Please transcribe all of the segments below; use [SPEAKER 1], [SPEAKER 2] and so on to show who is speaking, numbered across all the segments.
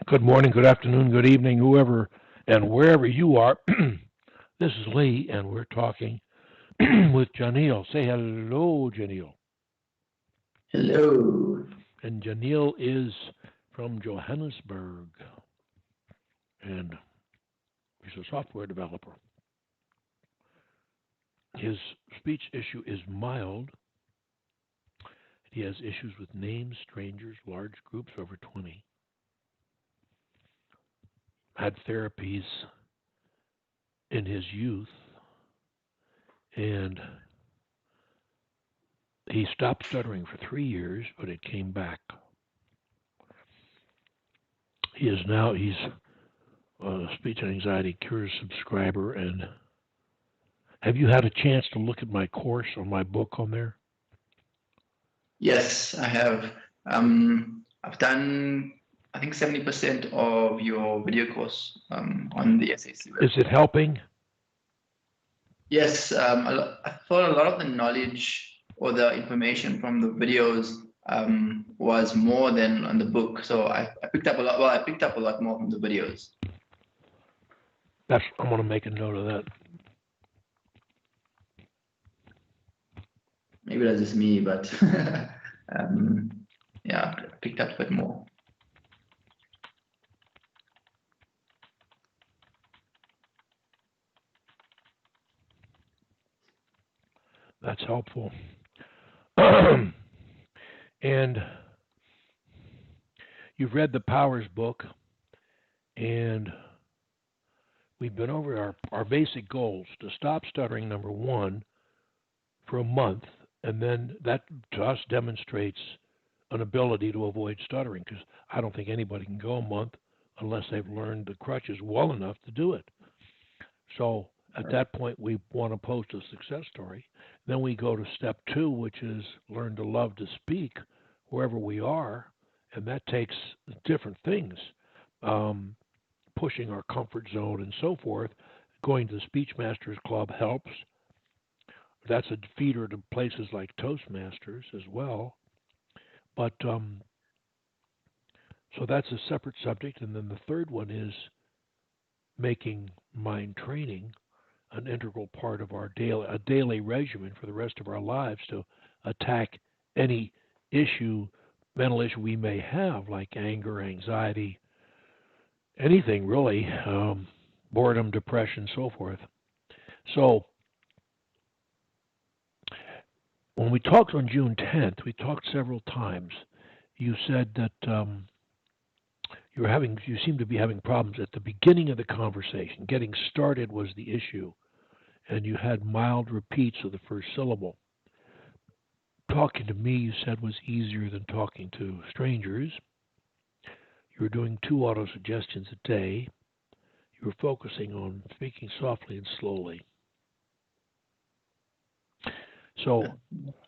[SPEAKER 1] Good morning, good afternoon, good evening, whoever and wherever you are. This is Lee, and we're talking with JANEEL. Say hello, JANEEL.
[SPEAKER 2] Hello.
[SPEAKER 1] And JANEEL is from Johannesburg, and he's a software developer. His speech issue is mild. He has issues with names, strangers, large groups over 20. Had therapies in his youth, and he stopped stuttering for 3 years, but it came back. He's a speech and anxiety cures subscriber. And have you had a chance to look at my course or my book on there?
[SPEAKER 2] Yes, I have. I've done, I think, 70% of your video course on the SAC
[SPEAKER 1] Is it
[SPEAKER 2] website.
[SPEAKER 1] helping?
[SPEAKER 2] Yes, I thought a lot of the knowledge or the information from the videos was more than on the book. So I picked up a lot. Well, I picked up a lot more from the videos.
[SPEAKER 1] I'm going to make a note of that.
[SPEAKER 2] Maybe that's just me, but um, yeah, I picked up a bit more.
[SPEAKER 1] That's helpful. And you've read the Powers book, and we've been over our basic goals to stop stuttering, number one, for a month, and then that to us demonstrates an ability to avoid stuttering because I don't think anybody can go a month unless they've learned the crutches well enough to do it. So at that point, we want to post a success story. Then we go to step two, which is learn to love to speak wherever we are, and that takes different things, um, pushing our comfort zone and so forth. Going to the Speech Masters Club helps. That's a feeder to places like Toastmasters as well. But so that's a separate subject. And then the third one is making mind training an integral part of our daily regimen for the rest of our lives to attack any issue, mental issue we may have, like anger, anxiety, anything really, boredom, depression, so forth. So when we talked on June 10th, we talked several times. You said that you seem to be having problems at the beginning of the conversation. Getting started was the issue, and you had mild repeats of the first syllable. Talking to me, you said, was easier than talking to strangers. You were doing 2 auto-suggestions a day. You were focusing on speaking softly and slowly. So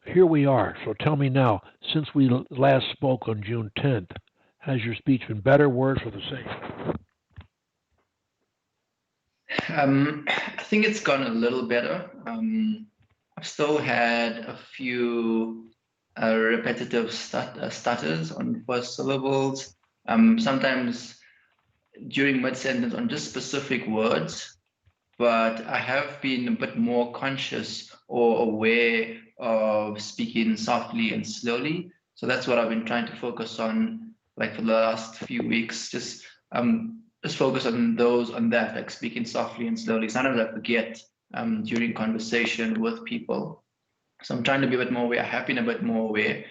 [SPEAKER 1] here we are. So tell me now, since we last spoke on June 10th, has your speech been better, worse, or the same?
[SPEAKER 2] I think it's gone a little better. I've still had a few repetitive stutters on first syllables. Sometimes during mid sentence on just specific words, but I have been a bit more conscious or aware of speaking softly and slowly. So that's what I've been trying to focus on, like for the last few weeks. Just focus on that, like speaking softly and slowly. Sometimes I forget during conversation with people. So I'm trying to be a bit more aware. I have been a bit more aware.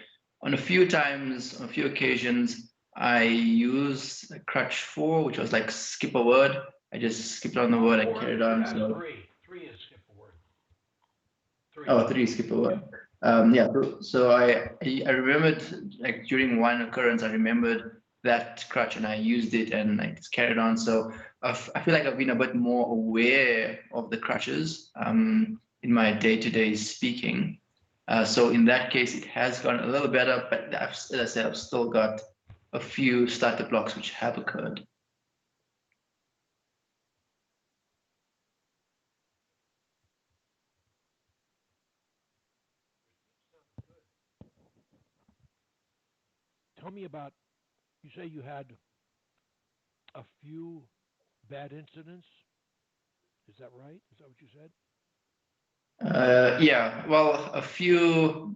[SPEAKER 2] On a few occasions, I used a crutch 4, which was like skip a word. I just skipped on the word and carried on. So,
[SPEAKER 1] Three is skip a word. Three.
[SPEAKER 2] oh, 3 skip a word. Yeah. So I remembered, like during one occurrence, I remembered that crutch and I used it and I just carried on. So I feel like I've been a bit more aware of the crutches in my day-to-day speaking. So in that case, it has gone a little better, but as I said, I've still got a few starter blocks which have occurred.
[SPEAKER 1] Tell me about, you say you had a few bad incidents. Is that right? Is that what you said?
[SPEAKER 2] Yeah, well, a few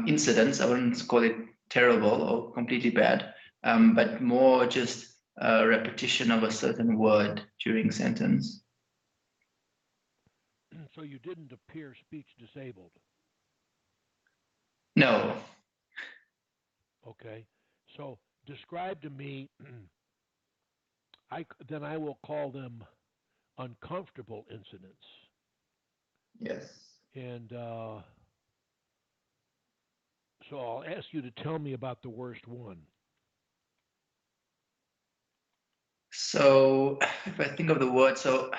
[SPEAKER 2] incidents. I wouldn't call it terrible or completely bad, but more just a repetition of a certain word during sentence.
[SPEAKER 1] So you didn't appear speech disabled.
[SPEAKER 2] No.
[SPEAKER 1] Okay. So describe to me. Then I will call them uncomfortable incidents.
[SPEAKER 2] Yes.
[SPEAKER 1] And so I'll ask you to tell me about the worst one.
[SPEAKER 2] So if I think of the word, so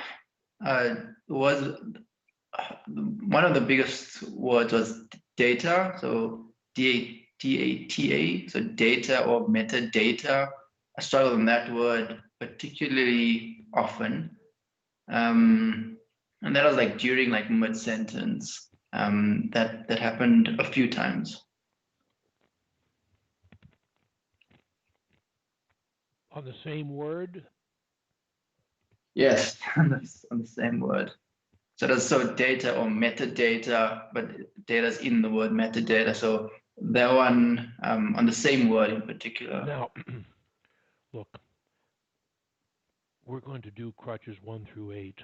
[SPEAKER 2] was one of the biggest words was data. So DATA, so data or metadata. I struggle with that word particularly often. And that was like during like mid sentence. That happened a few times.
[SPEAKER 1] On the same word?
[SPEAKER 2] Yes, on the same word. So data or metadata, but data's in the word metadata. So that one on the same word in particular.
[SPEAKER 1] Now, look, we're going to do crutches 1 through 8,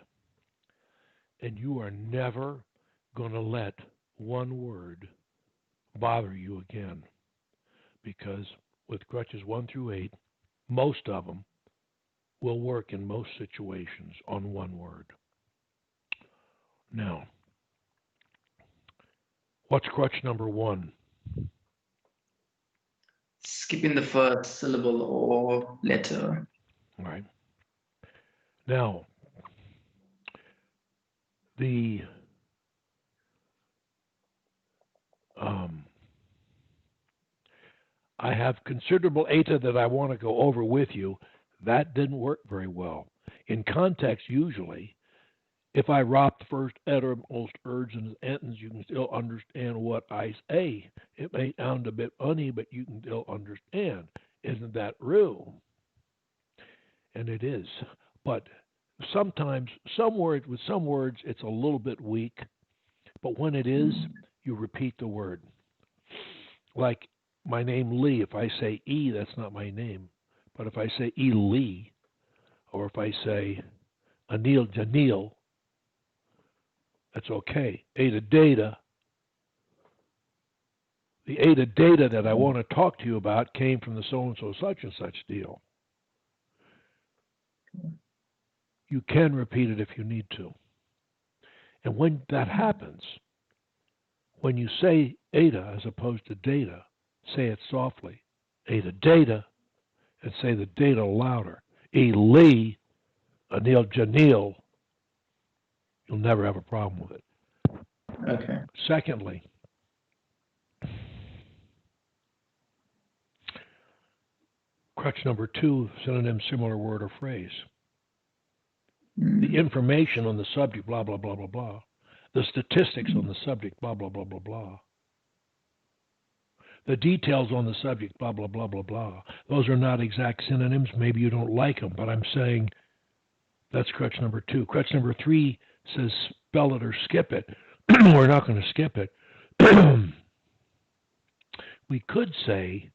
[SPEAKER 1] and you are never going to let one word bother you again, because with crutches 1 through 8, most of them will work in most situations on one word. Now, what's crutch number 1?
[SPEAKER 2] Skipping the first syllable or letter.
[SPEAKER 1] All right. Now, the I have considerable eta that I want to go over with you. That didn't work very well. In context, usually, if I drop the first uttermost words and sentence, you can still understand what I say. It may sound a bit funny, but you can still understand. Isn't that true? And it is. But sometimes, with some words, it's a little bit weak. But when it is, you repeat the word. Like my name Lee, if I say E, that's not my name. But if I say E Lee, or if I say Anil JANEEL, that's okay. Eta data. The eta data that I want to talk to you about came from the so-and-so such and such deal. You can repeat it if you need to. And when that happens, when you say eta as opposed to data, say it softly. Eta data, and say the data louder. E Lee, Anil JANEEL, you'll never have a problem with it.
[SPEAKER 2] Okay.
[SPEAKER 1] Secondly, crutch number 2, synonym, similar word or phrase. The information on the subject, blah, blah, blah, blah, blah. The statistics on the subject, blah, blah, blah, blah, blah. The details on the subject, blah, blah, blah, blah, blah. Those are not exact synonyms. Maybe you don't like them, but I'm saying that's crutch number 2. Crutch number 3 says spell it or skip it. We're not going to skip it. We could say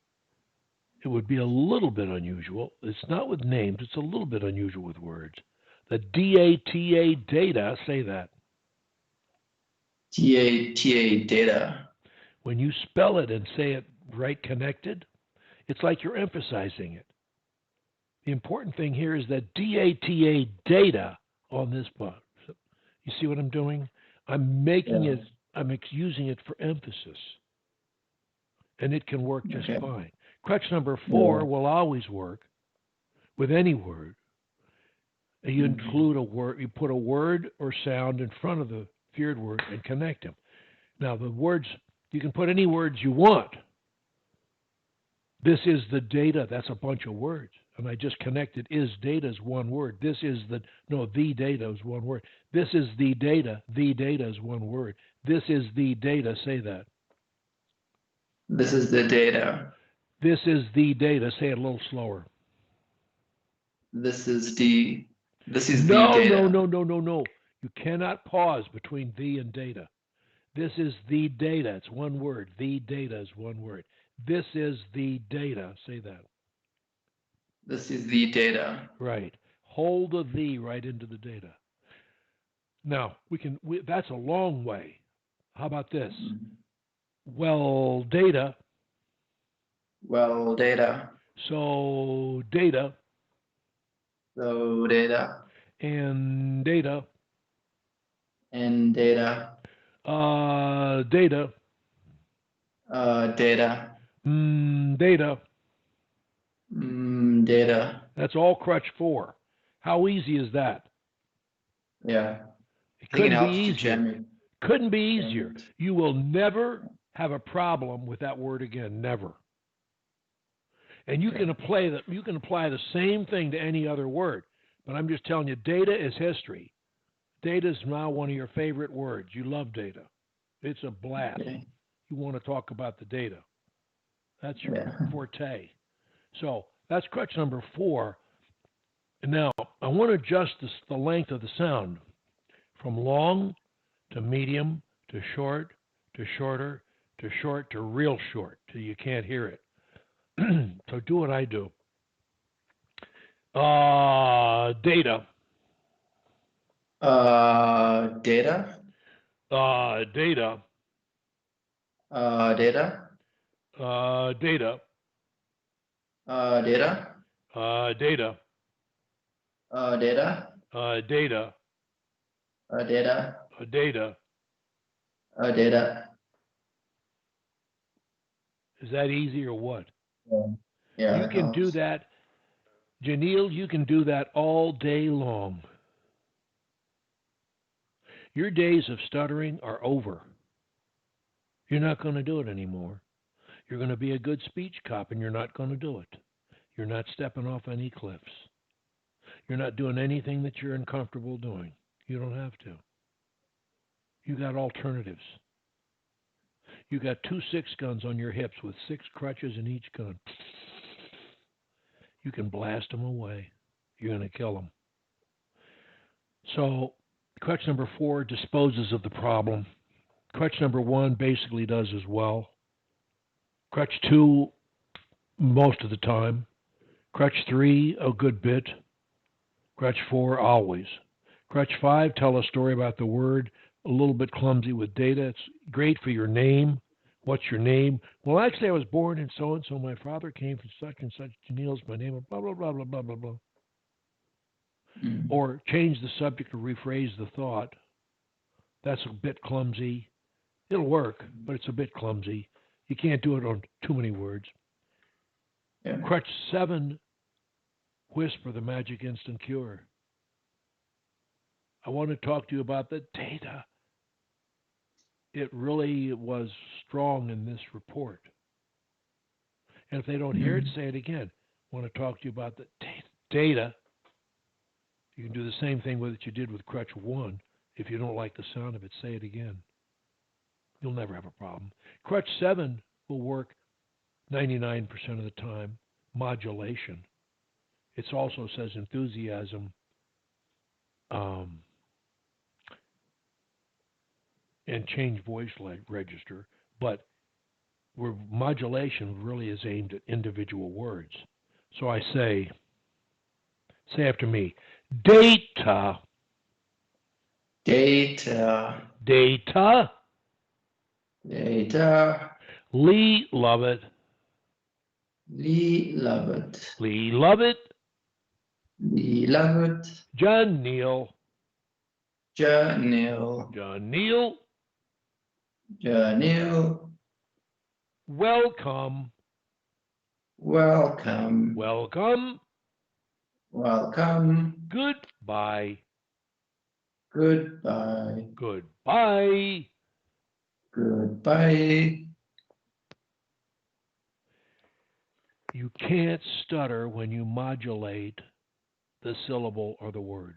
[SPEAKER 1] it would be a little bit unusual. It's not with names. It's a little bit unusual with words. The DATA data, say that.
[SPEAKER 2] DATA data.
[SPEAKER 1] When you spell it and say it right connected, it's like you're emphasizing it. The important thing here is that DATA data on this part. You see what I'm doing? I'm making it, I'm using it for emphasis. And it can work just fine. Crutch number 4 will always work with any word. You include a word, you put a word or sound in front of the feared word and connect them. Now, the words, you can put any words you want. This is the data, that's a bunch of words. And I just connected is data as one word. This is the data is one word. This is the data is one word. This is the data, say that.
[SPEAKER 2] This is the data.
[SPEAKER 1] This is the data, say it a little slower.
[SPEAKER 2] This is the this is the
[SPEAKER 1] No, no,
[SPEAKER 2] data.
[SPEAKER 1] no, no, no, no. You cannot pause between the and data. This is the data. It's one word. The data is one word. This is the data. Say that.
[SPEAKER 2] This is the data.
[SPEAKER 1] Right. Hold the right into the data. Now, that's a long way. How about this?
[SPEAKER 2] Mhm.
[SPEAKER 1] Well, data.
[SPEAKER 2] Well, data.
[SPEAKER 1] So, data
[SPEAKER 2] So data
[SPEAKER 1] and data.
[SPEAKER 2] and data.
[SPEAKER 1] Data.
[SPEAKER 2] Data.
[SPEAKER 1] Data.
[SPEAKER 2] Data.
[SPEAKER 1] That's all crutch 4. How easy is that?
[SPEAKER 2] Yeah.
[SPEAKER 1] It
[SPEAKER 2] I think it
[SPEAKER 1] couldn't be
[SPEAKER 2] helps to
[SPEAKER 1] easier.
[SPEAKER 2] jam it.
[SPEAKER 1] Couldn't be
[SPEAKER 2] Jam
[SPEAKER 1] easier.
[SPEAKER 2] it.
[SPEAKER 1] You will never have a problem with that word again. Never. And
[SPEAKER 2] Okay.
[SPEAKER 1] you can apply the same thing to any other word. But I'm just telling you, data is history. Data is now one of your favorite words. You love data. It's a blast.
[SPEAKER 2] Okay.
[SPEAKER 1] You want to talk about the data. That's your
[SPEAKER 2] Yeah.
[SPEAKER 1] forte. So that's crutch number 4. And now I want to adjust the length of the sound from long to medium to short to shorter to short to real short till you can't hear it. So do what I do. Data.
[SPEAKER 2] Data.
[SPEAKER 1] Data.
[SPEAKER 2] Data.
[SPEAKER 1] Data.
[SPEAKER 2] Data.
[SPEAKER 1] Data.
[SPEAKER 2] Data.
[SPEAKER 1] Data.
[SPEAKER 2] Data.
[SPEAKER 1] Data.
[SPEAKER 2] Data.
[SPEAKER 1] Is that easy or what?
[SPEAKER 2] Yeah. Yeah,
[SPEAKER 1] You
[SPEAKER 2] that
[SPEAKER 1] can do
[SPEAKER 2] helps.
[SPEAKER 1] that, Janeel. You can do that all day long. Your days of stuttering are over. You're not going to do it anymore. You're going to be a good speech cop and you're not going to do it. You're not stepping off any cliffs. You're not doing anything that you're uncomfortable doing. You don't have to. You got alternatives. You got 2 6-guns on your hips with 6 crutches in each gun. You can blast them away. You're going to kill them. So, crutch number 4 disposes of the problem. Crutch number 1 basically does as well. Crutch 2, most of the time. Crutch 3, a good bit. Crutch 4, always. Crutch 5, tell a story about the word, a little bit clumsy with data. It's great for your name. What's your name? Well, actually, I was born in so and so. My father came from such and such. JANEEL's my name. Blah, blah, blah, blah, blah, blah, blah.
[SPEAKER 2] Mm.
[SPEAKER 1] Or change the subject or rephrase the thought. That's a bit clumsy. It'll work, but it's a bit clumsy. You can't do it on too many words.
[SPEAKER 2] Yeah.
[SPEAKER 1] Crutch 7, whisper the magic instant cure. I want to talk to you about the data. It really was strong in this report. And if they don't hear it,
[SPEAKER 2] Mm.
[SPEAKER 1] say it again. I want to talk to you about the data. You can do the same thing with it you did with crutch 1. If you don't like the sound of it, say it again. You'll never have a problem. Crutch 7 will work 99% of the time. Modulation. It also says enthusiasm um, and change voice register, but where modulation really is aimed at individual words. So I say after me, data,
[SPEAKER 2] Data.
[SPEAKER 1] data,
[SPEAKER 2] Data.
[SPEAKER 1] Lee Lovett,
[SPEAKER 2] Lee Lovett.
[SPEAKER 1] Lee Lovett,
[SPEAKER 2] Lee Lovett.
[SPEAKER 1] JANEEL,
[SPEAKER 2] JANEEL.
[SPEAKER 1] JANEEL,
[SPEAKER 2] JANEEL.
[SPEAKER 1] welcome,
[SPEAKER 2] Welcome.
[SPEAKER 1] welcome,
[SPEAKER 2] Welcome.
[SPEAKER 1] goodbye,
[SPEAKER 2] Goodbye.
[SPEAKER 1] goodbye.
[SPEAKER 2] Goodbye.
[SPEAKER 1] You can't stutter when you modulate the syllable or the word.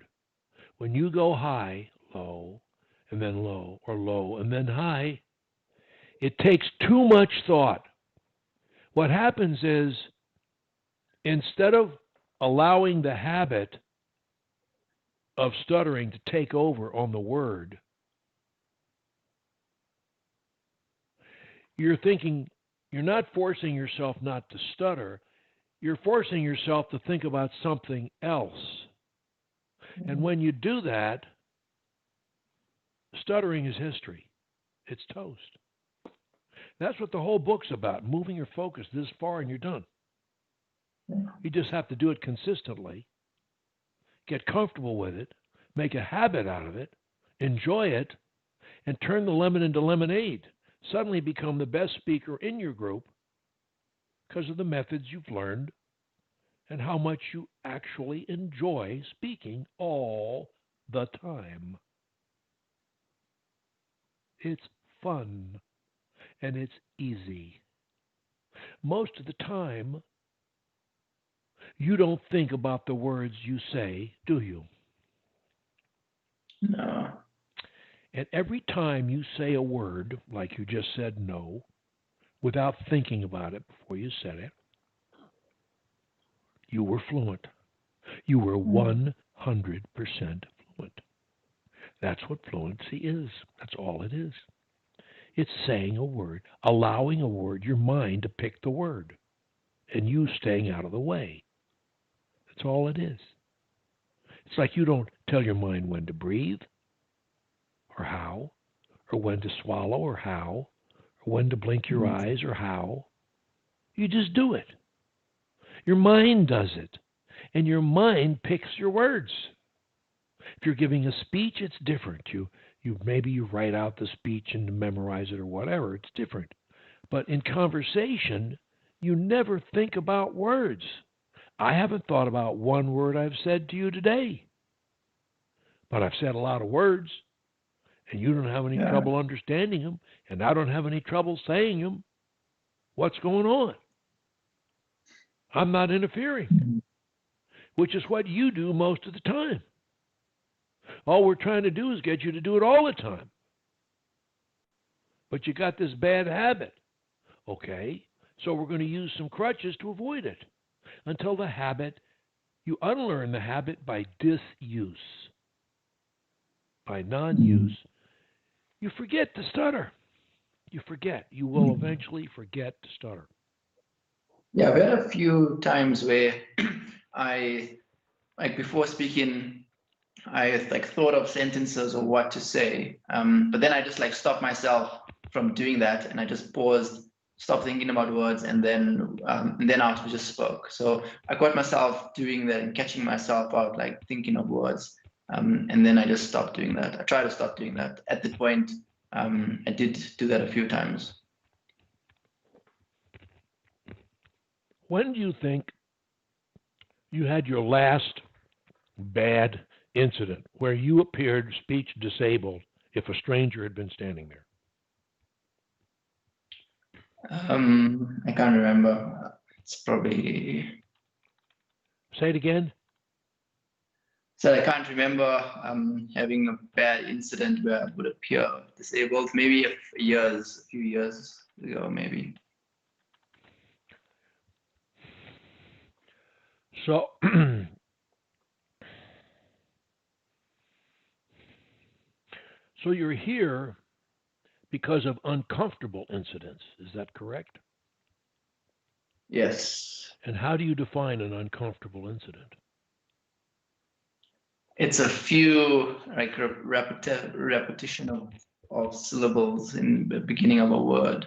[SPEAKER 1] When you go high, low, and then low, or low, and then high, it takes too much thought. What happens is, instead of allowing the habit of stuttering to take over on the word, you're thinking, you're not forcing yourself not to stutter, you're forcing yourself to think about something else. And when you do that, stuttering is history. It's toast. That's what the whole book's about, moving your focus this far and you're done. You just have to do it consistently, get comfortable with it, make a habit out of it, enjoy it, and turn the lemon into lemonade. Suddenly become the best speaker in your group because of the methods you've learned and how much you actually enjoy speaking all the time. It's fun and it's easy. Most of the time, you don't think about the words you say, do you?
[SPEAKER 2] No.
[SPEAKER 1] And every time you say a word, like you just said no, without thinking about it before you said it, you were fluent. You were 100% fluent. That's what fluency is. That's all it is. It's saying a word, allowing a word, your mind to pick the word, and you staying out of the way. That's all it is. It's like you don't tell your mind when to breathe, or how, or when to swallow, or how, or when to blink your eyes, or how. You just do it. Your mind does it, and your mind picks your words. If you're giving a speech, it's different. Maybe you write out the speech and memorize it or whatever. It's different. But in conversation, you never think about words. I haven't thought about one word I've said to you today. But I've said a lot of words, and you don't have any trouble understanding them, and I don't have any trouble saying them. What's going on? I'm not interfering, which is what you do most of the time. All we're trying to do is get you to do it all the time. But you got this bad habit. Okay, so we're going to use some crutches to avoid it until the habit, you unlearn the habit by disuse, by non-use. You forget to stutter. You forget. You will eventually forget to stutter.
[SPEAKER 2] Yeah, I've had a few times where I, like before speaking, I like thought of sentences or what to say, but then I just like stopped myself from doing that, and I just paused, stopped thinking about words, and then I just spoke. So I caught myself doing that and catching myself out, like thinking of words, and then I just stopped doing that. I tried to stop doing that. At the point, I did do that a few times.
[SPEAKER 1] When do you think you had your last bad incident where you appeared speech disabled if a stranger had been standing there?
[SPEAKER 2] I can't remember. It's probably.
[SPEAKER 1] Say it again.
[SPEAKER 2] So I can't remember having a bad incident where I would appear disabled. Maybe a few years ago, maybe.
[SPEAKER 1] So, so you're here because of uncomfortable incidents. Is that correct?
[SPEAKER 2] Yes.
[SPEAKER 1] And how do you define an uncomfortable incident?
[SPEAKER 2] It's a few like repetition of syllables in the beginning of a word.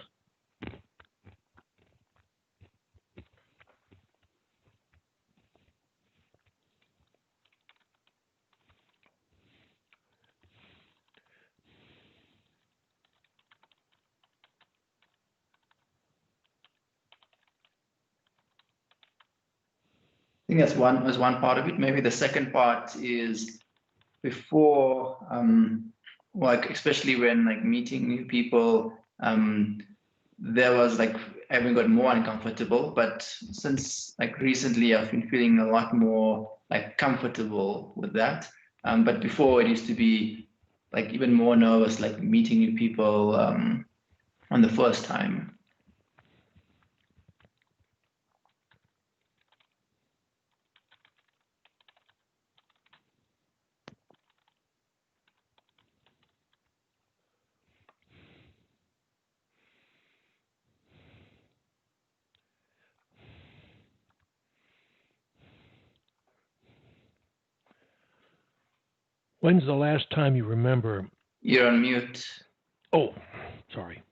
[SPEAKER 2] I think that's one part of it. Maybe the second part is before, like especially when like meeting new people, there was like having got more uncomfortable. But since like recently, I've been feeling a lot more like comfortable with that. But before it used to be like even more nervous, like meeting new people on the first time.
[SPEAKER 1] When's the last time you remember?
[SPEAKER 2] You're on mute.
[SPEAKER 1] Oh, sorry.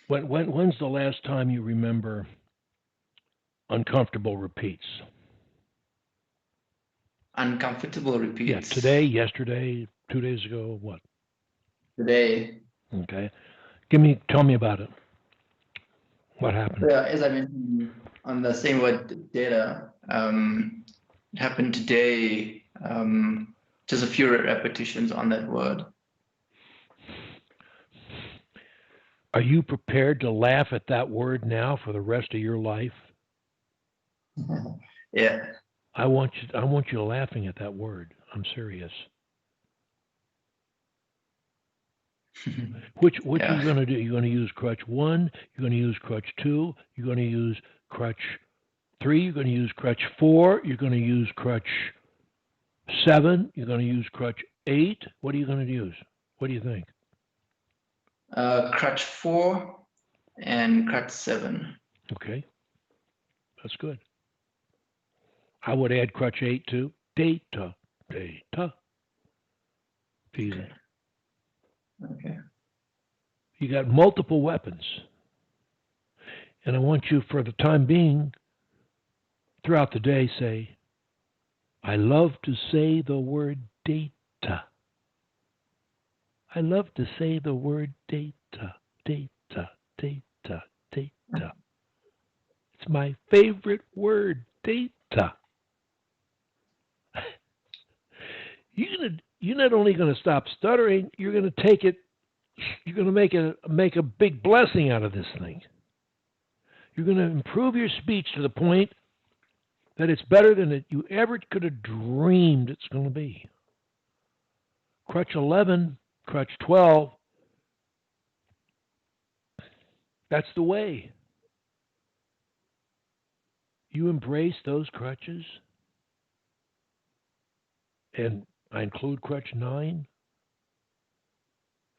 [SPEAKER 1] When's the last time you remember uncomfortable repeats?
[SPEAKER 2] Uncomfortable
[SPEAKER 1] Yeah,
[SPEAKER 2] repeats.
[SPEAKER 1] today, yesterday, 2 days ago, what?
[SPEAKER 2] Today.
[SPEAKER 1] Okay. Tell me about it. What happened?
[SPEAKER 2] Yeah, as I mentioned on the same word data, it happened today. Just a few repetitions on that word.
[SPEAKER 1] Are you prepared to laugh at that word now for the rest of your life?
[SPEAKER 2] Yeah.
[SPEAKER 1] I want you laughing at that word. I'm serious. Which are you going to do? You're going to use crutch 1, you're going to use crutch 2, you're going to use crutch 3, you're going to use crutch 4, you're going to use crutch 7, you're going to use crutch 8. What are you going to use? What do you think?
[SPEAKER 2] Crutch 4 and crutch 7.
[SPEAKER 1] Okay, that's good. I would add crutch 8 too. Data. Easy.
[SPEAKER 2] Okay.
[SPEAKER 1] You got multiple weapons. And I want you, for the time being, throughout the day, say, I love to say the word data. I love to say the word data. It's my favorite word, data. You're not only going to stop stuttering, you're going to take it, you're going to make a big blessing out of this thing. You're going to improve your speech to the point that it's better than you ever could have dreamed it's going to be. Crutch 11, crutch 12, that's the way. You embrace those crutches, and I include crutch 9.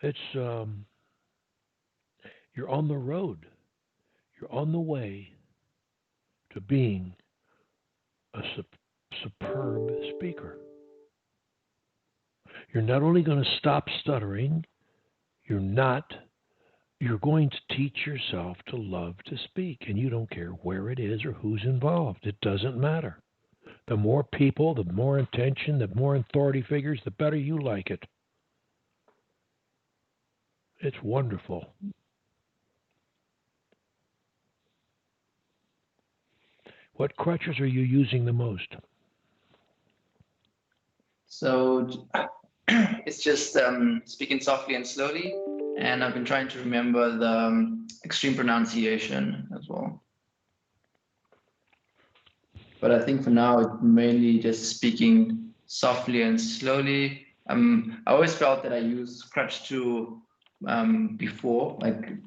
[SPEAKER 1] It's you're on the road. You're on the way to being a superb speaker. You're not only going to stop stuttering, you're going to teach yourself to love to speak, and you don't care where it is or who's involved. It doesn't matter. The more people, the more attention, the more authority figures, the better you like it. It's wonderful. What crutches are you using the most?
[SPEAKER 2] So it's just speaking softly and slowly. And I've been trying to remember the extreme pronunciation as well. But I think for now, it's mainly just speaking softly and slowly. I always felt that I used crutch 2 before, like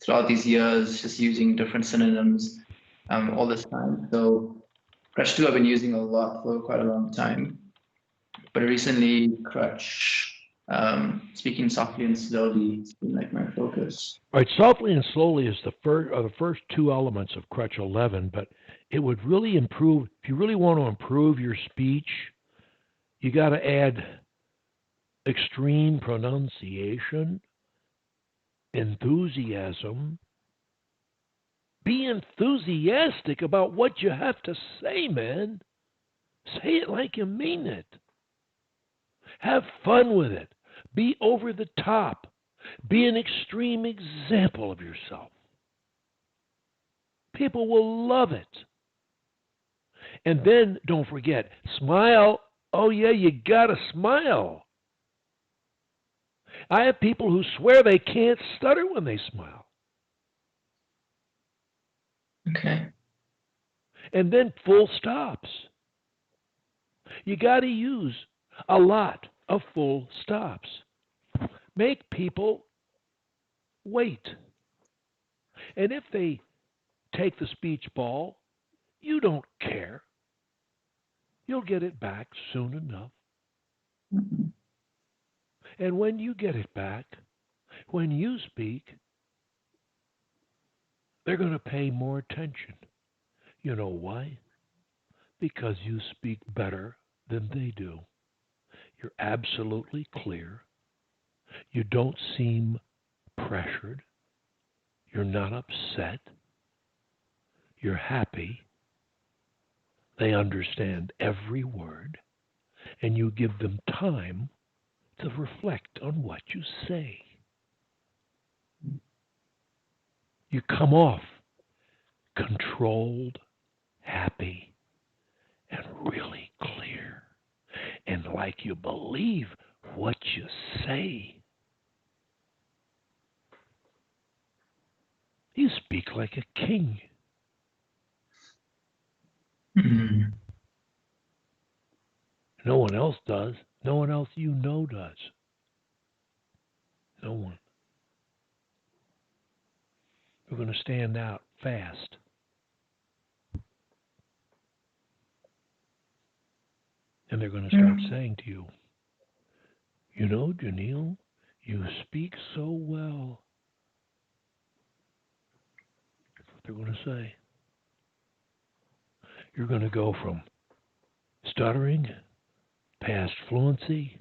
[SPEAKER 2] throughout these years, just using different synonyms all this time. So crutch 2 I've been using a lot for quite a long time. But recently, crutch, speaking softly and slowly has been like my focus.
[SPEAKER 1] All right, softly and slowly is the first two elements of crutch 11, but it would really improve, if you really want to improve your speech, you got to add extreme pronunciation, enthusiasm. Be enthusiastic about what you have to say, man. Say it like you mean it. Have fun with it. Be over the top. Be an extreme example of yourself. People will love it. And then don't forget, smile. Oh, yeah, you got to smile. I have people who swear they can't stutter when they smile.
[SPEAKER 2] Okay.
[SPEAKER 1] And then full stops. You got to use a lot of full stops. Make people wait. And if they take the speech ball, you don't care. You'll get it back soon enough.
[SPEAKER 2] Mm-hmm.
[SPEAKER 1] And when you get it back, when you speak, they're going to pay more attention. You know why? Because you speak better than they do. You're absolutely clear. You don't seem pressured. You're not upset. You're happy. They understand every word, and you give them time to reflect on what you say. You come off controlled, happy, and really clear, and like you believe what you say. You speak like a king.
[SPEAKER 2] Mm.
[SPEAKER 1] No one else does. No one else you know does. No one. You're going to stand out fast. And they're going to start saying to you, you know, JANEEL, you speak so well. That's what they're going to say. You're going to go from stuttering past fluency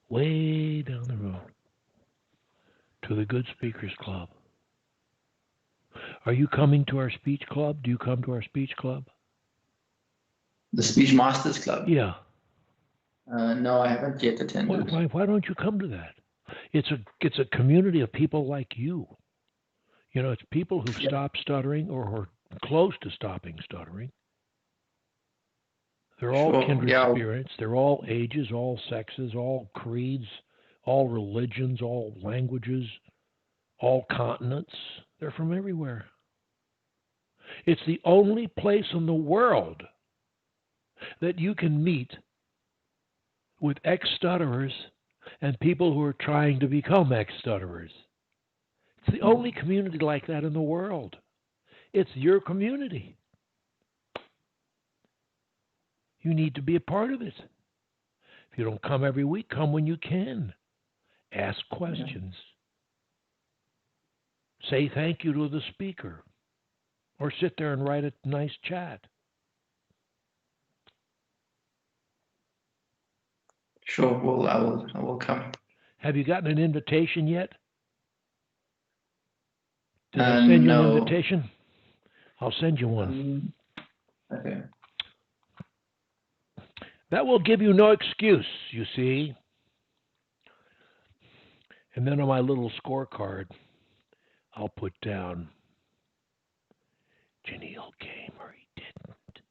[SPEAKER 1] way down the road to the Good Speakers Club. Are you coming to our speech club? Do you come to our speech club?
[SPEAKER 2] The Speech Masters Club?
[SPEAKER 1] Yeah.
[SPEAKER 2] No, I haven't yet attended.
[SPEAKER 1] Why don't you come to that? It's a community of people like you. You know, it's people who've stopped stuttering or are close to stopping stuttering. They're all
[SPEAKER 2] Sure.
[SPEAKER 1] kindred
[SPEAKER 2] Yeah.
[SPEAKER 1] spirits. They're all ages, all sexes, all creeds, all religions, all languages, all continents. They're from everywhere. It's the only place in the world that you can meet with ex-stutterers and people who are trying to become ex-stutterers. It's the only community like that in the world. It's your community. You need to be a part of it. If you don't come every week, come when you can. Ask questions. Say thank you to the speaker. Or sit there and write a nice chat.
[SPEAKER 2] Sure. Well, I will come.
[SPEAKER 1] Have you gotten an invitation yet? Did I send you an
[SPEAKER 2] No.
[SPEAKER 1] invitation? I'll send you one.
[SPEAKER 2] Okay.
[SPEAKER 1] That will give you no excuse, you see. And then on my little scorecard, I'll put down, JANEEL came or he didn't.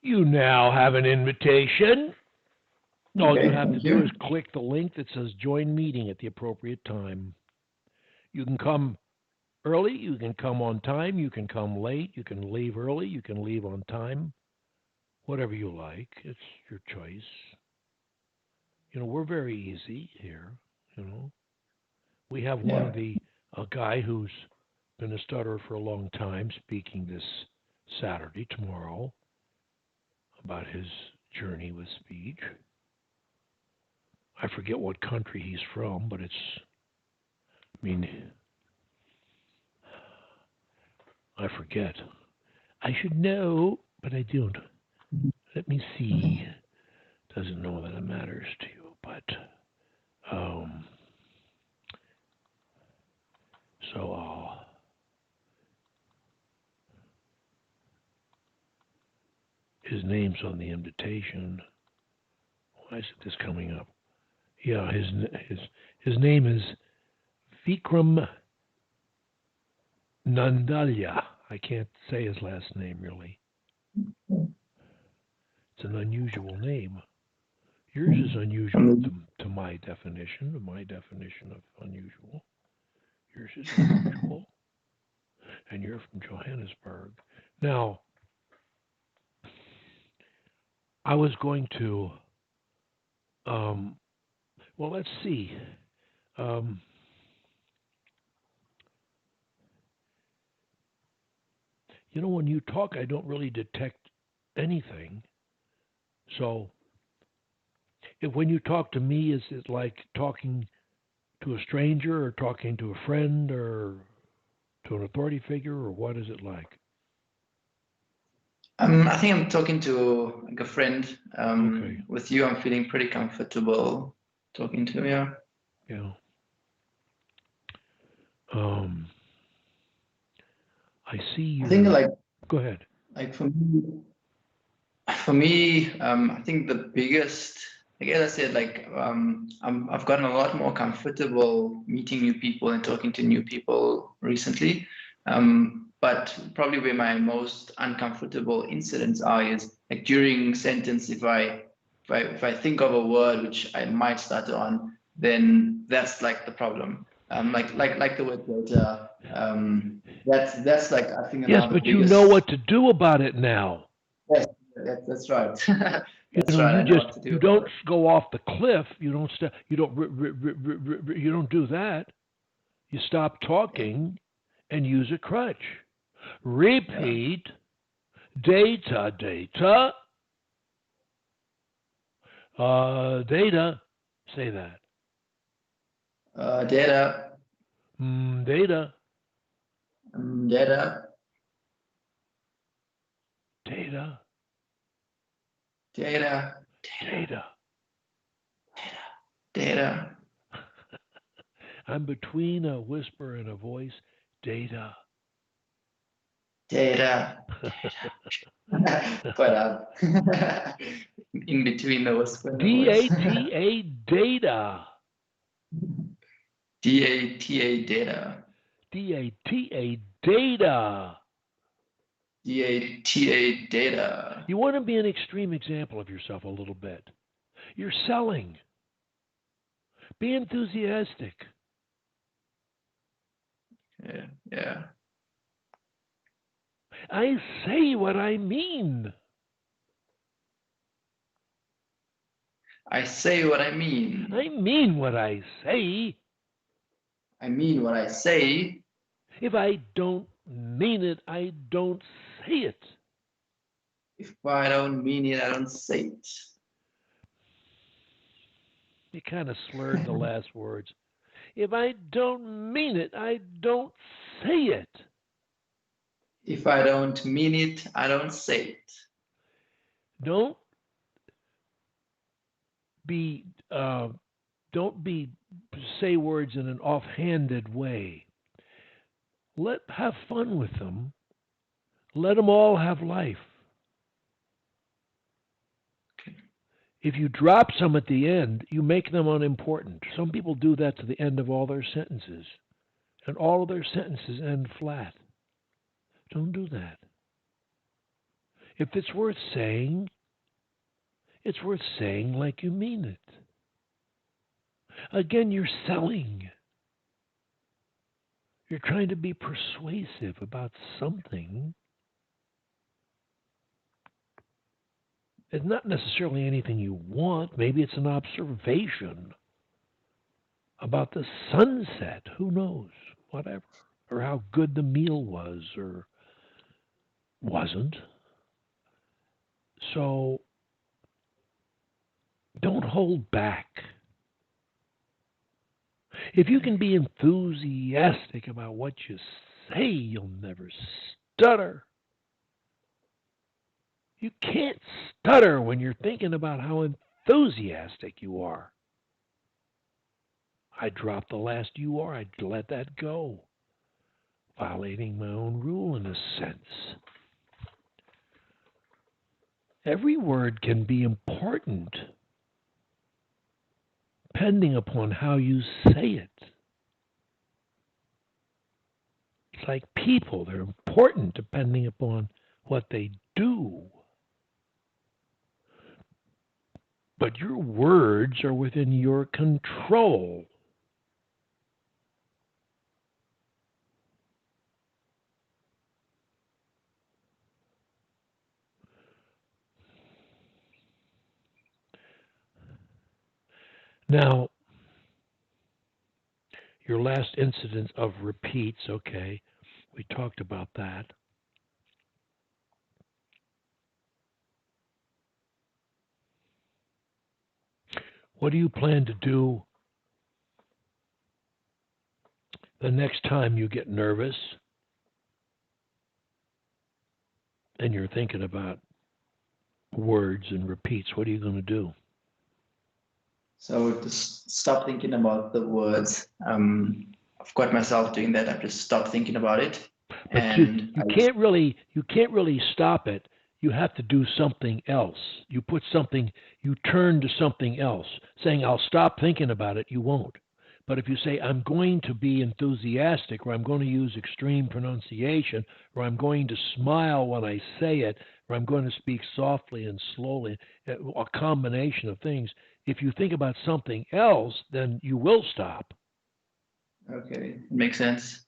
[SPEAKER 1] You now have an invitation. All you have to do is click the link that says join meeting at the appropriate time. You can come early, you can come on time, you can come late, you can leave early, you can leave on time, whatever you like. It's your choice. You know, we're very easy here, you know. We have a guy who's been a stutterer for a long time speaking this Saturday, tomorrow, about his journey with speech. I forget what country he's from, but I forget. I should know, but I don't. Let me see. Doesn't know that it matters to you, but so his name's on the invitation. Why is this coming up? Yeah, his name is Vikram Nandalya. I can't say his last name really. It's an unusual name. Yours is unusual to my definition, of unusual. Yours is unusual. And you're from Johannesburg. Now, I was going to, well, let's see. You know, when you talk, I don't really detect anything. So when you talk to me, is it like talking to a stranger or talking to a friend or to an authority figure, or what is it like?
[SPEAKER 2] I think I'm talking to like a friend.
[SPEAKER 1] Okay.
[SPEAKER 2] With you, I'm feeling pretty comfortable talking to you.
[SPEAKER 1] Yeah. Um, I see
[SPEAKER 2] I think
[SPEAKER 1] your. Go ahead.
[SPEAKER 2] like I think the biggest, like as I said, I've gotten a lot more comfortable meeting new people and talking to new people recently. But probably where my most uncomfortable incidents are is like during sentence, if I think of a word which I might stutter on, then that's like the problem. Like the word data. That's like I think
[SPEAKER 1] Yes,
[SPEAKER 2] now the
[SPEAKER 1] but you know
[SPEAKER 2] biggest.
[SPEAKER 1] what to do about it now.
[SPEAKER 2] Yes, that's right.
[SPEAKER 1] You
[SPEAKER 2] That's
[SPEAKER 1] know,
[SPEAKER 2] right.
[SPEAKER 1] you
[SPEAKER 2] I know
[SPEAKER 1] just
[SPEAKER 2] what to do
[SPEAKER 1] you
[SPEAKER 2] about
[SPEAKER 1] don't
[SPEAKER 2] it.
[SPEAKER 1] go off the cliff. You don't you don't do that. You stop
[SPEAKER 2] Yeah,
[SPEAKER 1] talking and use a crutch.
[SPEAKER 2] yeah.
[SPEAKER 1] Repeat data, data, data. Say that.
[SPEAKER 2] Data,
[SPEAKER 1] Data,
[SPEAKER 2] data,
[SPEAKER 1] data,
[SPEAKER 2] data,
[SPEAKER 1] data.
[SPEAKER 2] data,
[SPEAKER 1] I'm between a whisper and a voice. Data.
[SPEAKER 2] data. But in between the whisper and the voice.
[SPEAKER 1] DATA, data.
[SPEAKER 2] DATA data.
[SPEAKER 1] DATA, data.
[SPEAKER 2] DATA data.
[SPEAKER 1] You want to be an extreme example of yourself a little bit. You're selling. Be enthusiastic.
[SPEAKER 2] Yeah, yeah.
[SPEAKER 1] I say what I mean.
[SPEAKER 2] I say what I
[SPEAKER 1] I
[SPEAKER 2] mean.
[SPEAKER 1] mean what I say.
[SPEAKER 2] I mean what I say.
[SPEAKER 1] If I don't mean it, I don't say it.
[SPEAKER 2] If I don't mean it, I don't say it.
[SPEAKER 1] You kind of slurred the last words. If I don't mean it, I don't say it.
[SPEAKER 2] If I don't mean it, I don't say it.
[SPEAKER 1] Don't be don't be say words in an offhanded way. Have fun with them. Let them all have life. If you drop some at the end, you make them unimportant. Some people do that to the end of all their sentences, and all of their sentences end flat. Don't do that. If it's worth saying, it's worth saying like you mean it. Again, you're selling. You're trying to be persuasive about something. It's not necessarily anything you want. Maybe it's an observation about the sunset. Who knows? Whatever. Or how good the meal was or wasn't. So don't hold back. If you can be enthusiastic about what you say, you'll never stutter. You can't stutter when you're thinking about how enthusiastic you are. I dropped the last you are. I'd let that go, violating my own rule in a sense. Every word can be important depending upon how you say it. It's like people, they're important depending upon what they do. But your words are within your control. Now, your last incident of repeats, okay, we talked about that. What do you plan to do the next time you get nervous and you're thinking about words and repeats? What are you going to do?
[SPEAKER 2] So just stop thinking about the words. I've got myself doing that. I've just stopped thinking about it,
[SPEAKER 1] But
[SPEAKER 2] and
[SPEAKER 1] you can't really stop it. You have to do something else. You put something, you turn to something else. Saying I'll stop thinking about it, you won't. But if you say I'm going to be enthusiastic, or I'm going to use extreme pronunciation, or I'm going to smile when I say it, or I'm going to speak softly and slowly, a combination of things. If you think about something else, then you will stop.
[SPEAKER 2] okay, it makes sense.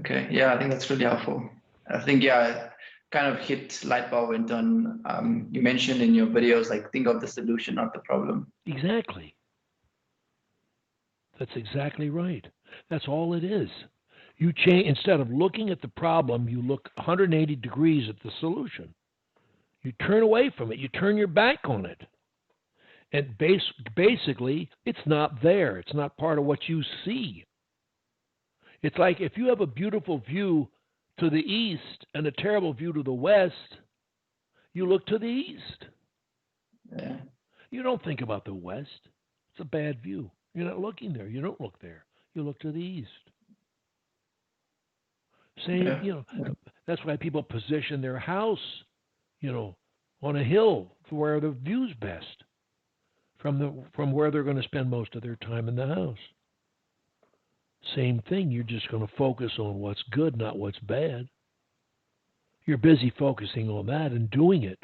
[SPEAKER 2] Okay, yeah, I think that's really helpful. I think yeah, kind of hit light bulb went on. You mentioned in your videos like think of the solution, not the problem.
[SPEAKER 1] Exactly. That's exactly right. That's all it is. You change, instead of looking at the problem, you look 180 degrees at the solution. You turn away from it. You turn your back on it. And basically, it's not there. It's not part of what you see. It's like if you have a beautiful view to the east and a terrible view to the west, you look to the east.
[SPEAKER 2] Yeah,
[SPEAKER 1] You don't think about the west. It's a bad view. You're not looking there. You don't look there. You look to the east. Same,
[SPEAKER 2] yeah,
[SPEAKER 1] that's why people position their house, you know, on a hill where the view's best from where they're going to spend most of their time in the house. Same thing, you're just going to focus on what's good, not what's bad. You're busy focusing on that and doing it.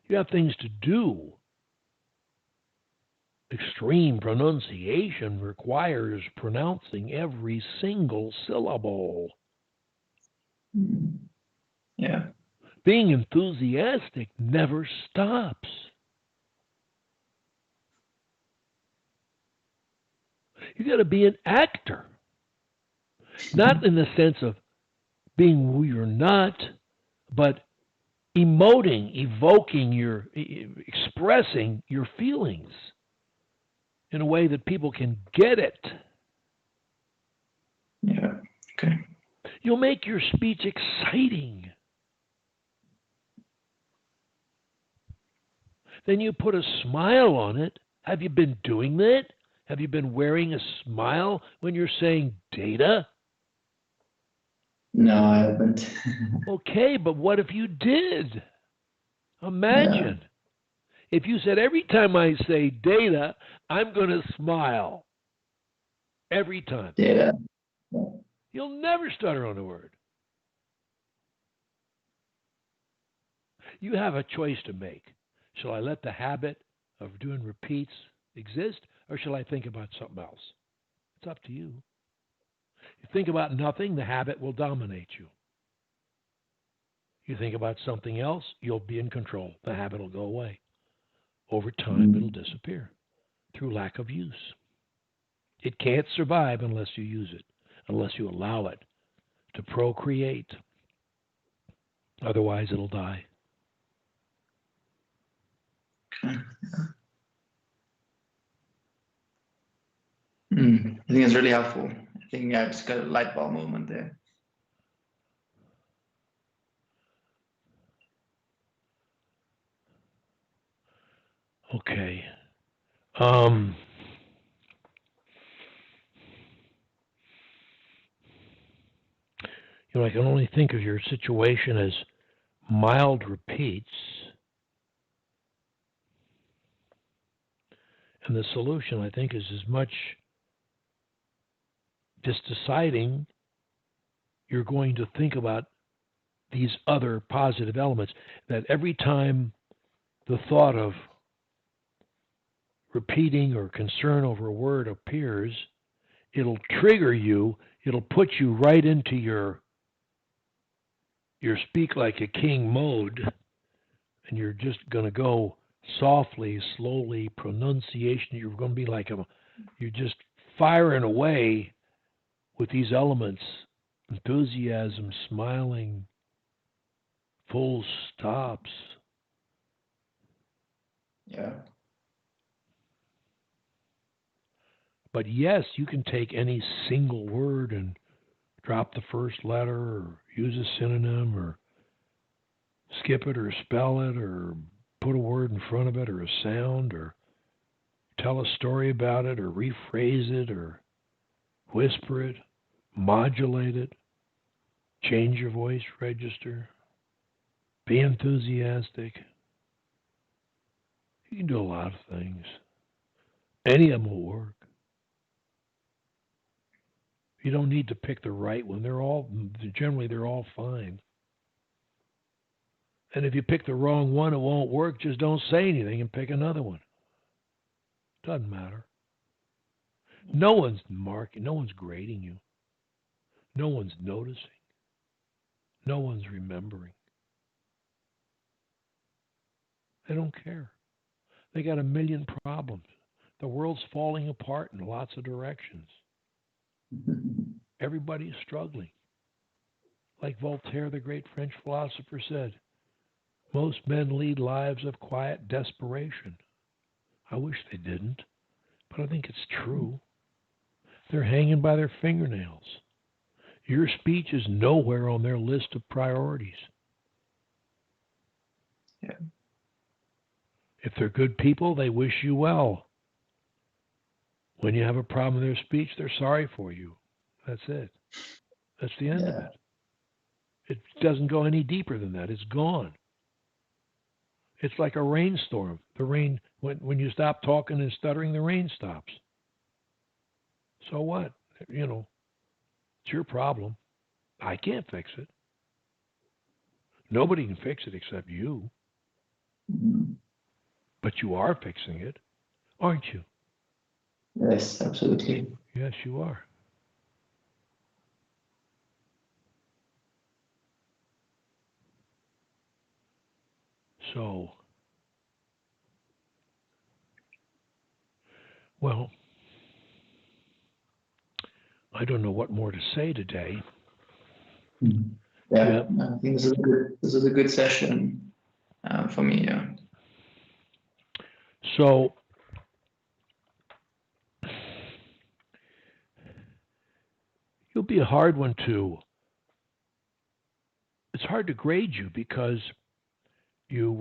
[SPEAKER 1] You have things to do. Extreme pronunciation requires pronouncing every single syllable.
[SPEAKER 2] yeah,
[SPEAKER 1] Being enthusiastic never stops. You got to be an actor, not in the sense of being who you're not, but emoting, evoking your, expressing your feelings in a way that people can get it.
[SPEAKER 2] yeah. Okay.
[SPEAKER 1] You'll make your speech exciting. Then you put a smile on it. Have you been doing that? Have you been wearing a smile when you're saying data?
[SPEAKER 2] No, I haven't.
[SPEAKER 1] Okay, but what if you did?
[SPEAKER 2] Yeah,
[SPEAKER 1] Imagine if you said, every time I say data, I'm going to smile. Every time.
[SPEAKER 2] data.
[SPEAKER 1] You'll never stutter on a word. You have a choice to make. Shall I let the habit of doing repeats exist, or shall I think about something else? It's up to you. You think about nothing, the habit will dominate you. You think about something else, you'll be in control. The habit will go away. Over time, it'll
[SPEAKER 2] Mm.
[SPEAKER 1] disappear through lack of use. It can't survive unless you use it, unless you allow it to procreate. Otherwise, it'll die.
[SPEAKER 2] Okay. I think it's really helpful. I think I just got a light bulb moment there.
[SPEAKER 1] Okay. Um, I can only think of your situation as mild repeats, and the solution, I think, is as much just deciding you're going to think about these other positive elements. That every time the thought of repeating or concern over a word appears, it'll trigger you, it'll put you right into your speak like a king mode, and you're just going to go softly, slowly, pronunciation. You're going to be like you're just firing away with these elements: enthusiasm, smiling, full stops.
[SPEAKER 2] Yeah.
[SPEAKER 1] But yes, you can take any single word and drop the first letter or use a synonym or skip it or spell it or put a word in front of it or a sound or tell a story about it or rephrase it or whisper it, modulate it, change your voice register, be enthusiastic. You can do a lot of things. Any of them will work. You don't need to pick the right one. Generally they're all fine. And if you pick the wrong one, it won't work. Just don't say anything and pick another one. Doesn't matter. No one's marking, no one's grading you. No one's noticing. No one's remembering. They don't care. They got a million problems. The world's falling apart in lots of directions. Everybody's struggling. Like Voltaire, the great French philosopher, said, most men lead lives of quiet desperation. I wish they didn't, but I think it's true. They're hanging by their fingernails. Your speech is nowhere on their list of priorities.
[SPEAKER 2] Yeah.
[SPEAKER 1] If they're good people, they wish you well. When you have a problem with their speech, they're sorry for you. That's it. That's the end of it. It doesn't go any deeper than that. It's gone. It's like a rainstorm. The rain, when you stop talking and stuttering, the rain stops. So what? You know, it's your problem. I can't fix it. Nobody can fix it except you. But you are fixing it, aren't you?
[SPEAKER 2] Yes, absolutely.
[SPEAKER 1] Yes, you are. So, well, I don't know what more to say today.
[SPEAKER 2] Yeah, I think this is a good session for me. Yeah.
[SPEAKER 1] So, you'll be a hard one to. It's hard to grade you because you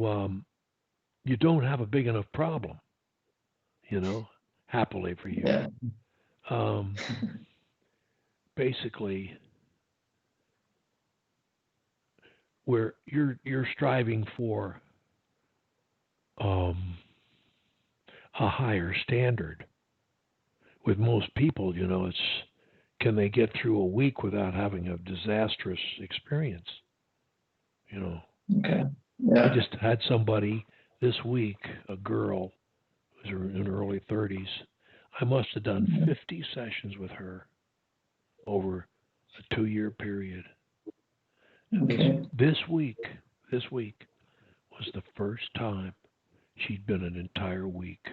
[SPEAKER 1] don't have a big enough problem. You know, happily for you.
[SPEAKER 2] Yeah.
[SPEAKER 1] Basically, where you're striving for a higher standard. With most people, you know, it's can they get through a week without having a disastrous experience? You know,
[SPEAKER 2] Okay. Yeah.
[SPEAKER 1] I just had somebody this week, a girl who's in her early 30s. I must have done 50 sessions with her over a 2-year period. And
[SPEAKER 2] Okay.
[SPEAKER 1] this week was the first time she'd been an entire week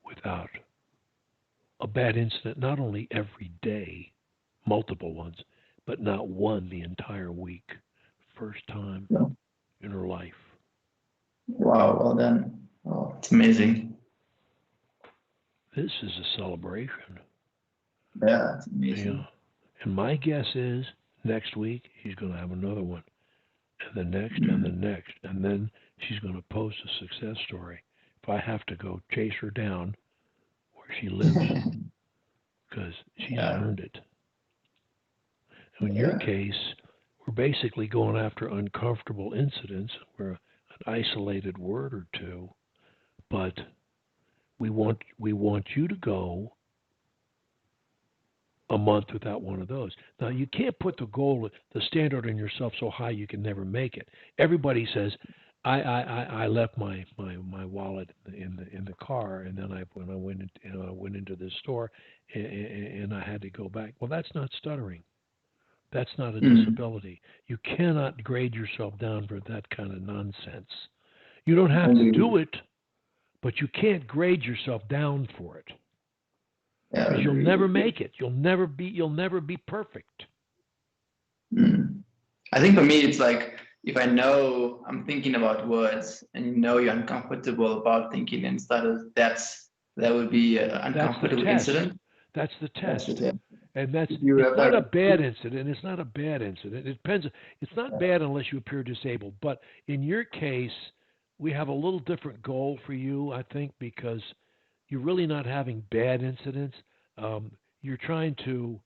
[SPEAKER 1] without a bad incident, not only every day, multiple ones, but not one the entire week. First time
[SPEAKER 2] Yeah.
[SPEAKER 1] in her life.
[SPEAKER 2] Wow. Well done. Oh, it's amazing.
[SPEAKER 1] This is a celebration.
[SPEAKER 2] Yeah, it's amazing.
[SPEAKER 1] Yeah. And my guess is next week she's going to have another one, and the next, and the next, and then she's going to post a success story. If I have to go chase her down where she lives, because she's earned it. In your case, we're basically going after uncomfortable incidents where an isolated word or two, but we want you to go a month without one of those. Now you can't put the standard on yourself so high you can never make it. Everybody says, I left my wallet in the car, and then when I went into this store and I had to go back. Well, that's not stuttering. That's not a disability. You cannot grade yourself down for that kind of nonsense. You don't have to do it, but you can't grade yourself down for it. Because you'll never make it. You'll never be perfect.
[SPEAKER 2] I think for me, it's like if I know I'm thinking about words and you know you're uncomfortable about thinking in stutters, that would be an uncomfortable incident.
[SPEAKER 1] That's the
[SPEAKER 2] That's
[SPEAKER 1] test.
[SPEAKER 2] the test.
[SPEAKER 1] And that's
[SPEAKER 2] If you
[SPEAKER 1] it's not a
[SPEAKER 2] ever
[SPEAKER 1] bad incident. It's not a bad incident. It depends. It's not bad unless you appear disabled. But in your case, we have a little different goal for you, I think, because you're really not having bad incidents. You're trying to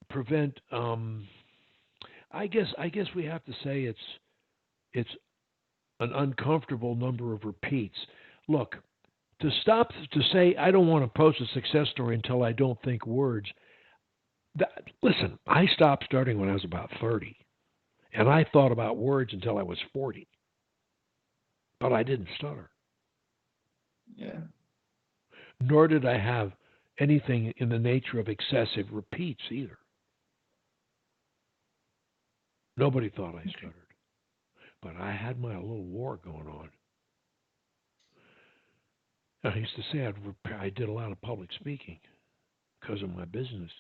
[SPEAKER 1] prevent. I guess we have to say it's an uncomfortable number of repeats. Look, to say I don't want to post a success story until I don't think words. Listen, I stopped starting when I was about 30, and I thought about words until I was 40, but I didn't stutter,
[SPEAKER 2] yeah.
[SPEAKER 1] nor did I have anything in the nature of excessive repeats either. Nobody thought I stuttered, but I had my little war going on. I used to say I did a lot of public speaking because of my business,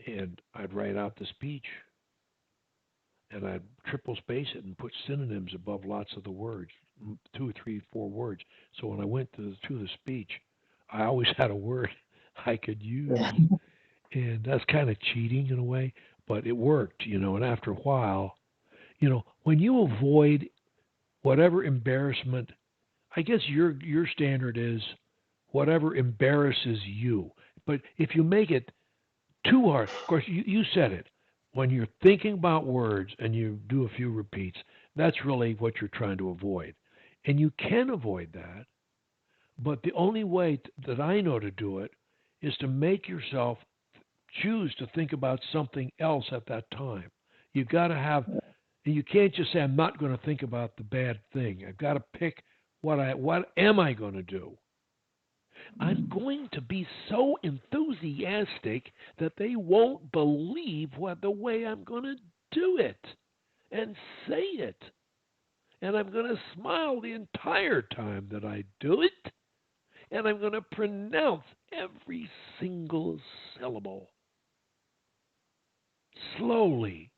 [SPEAKER 1] and I'd write out the speech and I'd triple space it and put synonyms above lots of the words, two, three, four words. So when I went to the speech, I always had a word I could use,
[SPEAKER 2] Yeah.
[SPEAKER 1] and that's kind of cheating in a way, but it worked, And after a while, when you avoid whatever embarrassment, I guess your standard is whatever embarrasses you. But if you make it too hard. Of course, you said it. When you're thinking about words and you do a few repeats, that's really what you're trying to avoid. And you can avoid that, but the only way that I know to do it is to make yourself choose to think about something else at that time. You've got to have, you can't just say, I'm not going to think about the bad thing. I've got to pick what am I going to do? I'm going to be so enthusiastic that they won't believe the way I'm going to do it and say it. And I'm going to smile the entire time that I do it. And I'm going to pronounce every single syllable slowly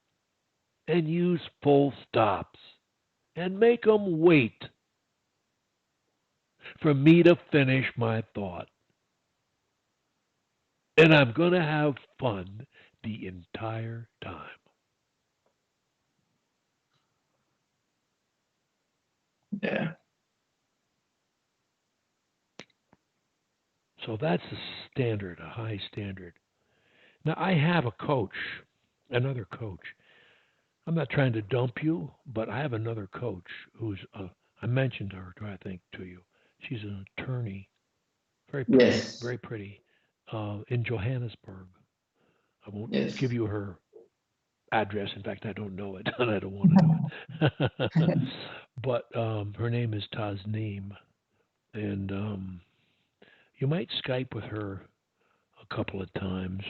[SPEAKER 1] and use full stops and make them wait for me to finish my thought. And I'm going to have fun the entire time.
[SPEAKER 2] Yeah.
[SPEAKER 1] So that's a standard, a high standard. Now, I have a coach, another coach. I'm not trying to dump you, but I have another coach I mentioned her, I think, to you. She's an attorney, very pretty,
[SPEAKER 2] Yes.
[SPEAKER 1] very pretty, in Johannesburg. I won't give
[SPEAKER 2] Yes.
[SPEAKER 1] you her address. In fact, I don't know it, and I don't want to know it. But her name is Tasneem, and you might Skype with her a couple of times.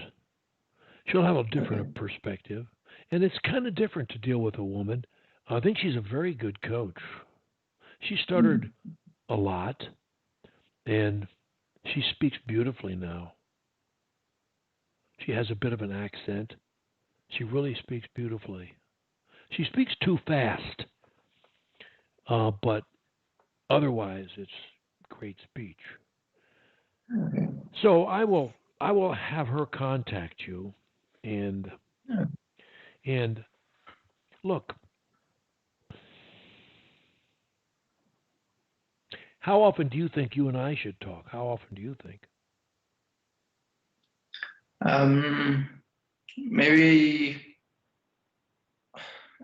[SPEAKER 1] She'll have a
[SPEAKER 2] Okay.
[SPEAKER 1] different perspective, and it's kind of different to deal with a woman. I think she's a very good coach. She stuttered
[SPEAKER 2] Mm.
[SPEAKER 1] a lot, and she speaks beautifully now. She has a bit of an accent. She really speaks beautifully. She speaks too fast, but otherwise, it's great speech.
[SPEAKER 2] Okay.
[SPEAKER 1] So I will have her contact you, and
[SPEAKER 2] Yeah.
[SPEAKER 1] and look, how often do you think you and I should talk? How often do you think?
[SPEAKER 2] Um, maybe